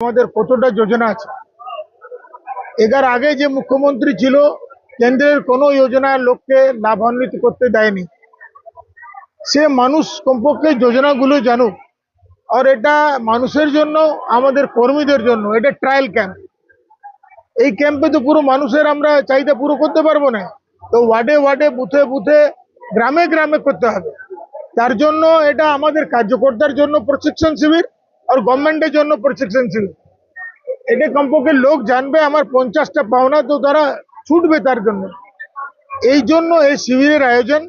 আমাদের কতটা যোজনা আছে। এর আগে যে মুখ্যমন্ত্রী ছিল কেন্দ্রের কোনো যোজনা লোককে লাভান্বিত করতে দেয়নি। সে মানুষ কমপক্ষে যোজনাগুলো জানুক। আর এটা মানুষের জন্য, আমাদের কর্মীদের জন্য এটা ট্রায়াল ক্যাম্প। এই ক্যাম্পে তো পুরো মানুষের আমরা চাহিদা পুরো করতে পারবো না। তো ওয়ার্ডে ওয়ার্ডে, বুথে বুথে, গ্রামে গ্রামে করতে হবে। তার জন্য এটা আমাদের কার্যকর্তার জন্য প্রশিক্ষণ শিবির আর গভর্নমেন্টের জন্য প্রশিক্ষণ শিবির। এটা কমপক্ষে লোক জানবে আমার 50টা পাওনা, তো তারা ছুটবে তার জন্য। এই জন্য এই শিবিরের আয়োজন,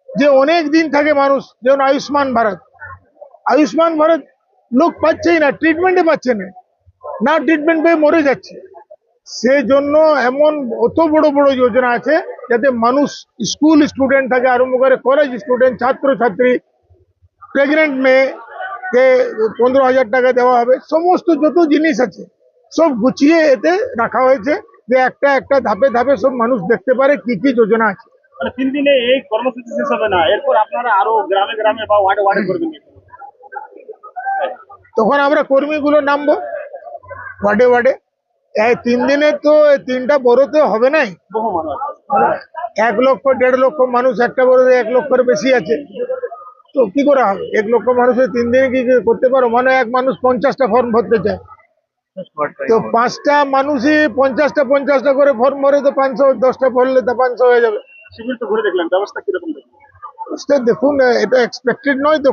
যে অনেক দিন থাকে মানুষ, যেমন আয়ুষ্মান ভারত লোক পাচ্ছেই না, ট্রিটমেন্টে পাচ্ছে না, না ট্রিটমেন্ট পেয়ে মরে যাচ্ছে। সেই জন্য এমন অত বড় বড় যোজনা আছে যাতে মানুষ, স্কুল স্টুডেন্ট থেকে আরম্ভ করে কলেজ স্টুডেন্ট, ছাত্র ছাত্রী, প্রেগনেন্ট মেয়ে কে 15,000 টাকা দেওয়া হবে। সমস্ত যত জিনিস আছে সব গুছিয়ে এতে রাখা হয়েছে, যে একটা একটা ধাপে ধাপে সব মানুষ দেখতে পারে কি কি যোজনা আছে। মানে 3 দিনে এই কর্মসূচি শেষ হবে না, এরপর আপনারা আরো গ্রামে গ্রামে বা ওয়ার্ডে ওয়ার্ডে করবেন। তখন আমরা কর্মীগুলো নামবো ওয়ার্ডে ওয়ার্ডে। এই 3 দিনে তো 3টা বড়তে হবে নাই। বহু মানুষ 1 লক্ষ 1.5 লক্ষ মানুষ, একটা বড়তে 1 লক্ষের বেশি আছে। তো কি করে হবে? 1 লক্ষ মানুষের 3 দিনে কি করতে পারো? মানে এক মানুষ 50টা ফর্ম ভরতে চায়, তো 5টা মানুষই 50টা করে ফর্ম ভরে, তো 500, 10টা ভরলে তো 500 হয়ে যাবে। শিবির তো ঘুরে দেখলেন, ব্যবস্থা কিরকম দেখলেন? দেখুন, এটা এক্সপেক্টেড নয় তো।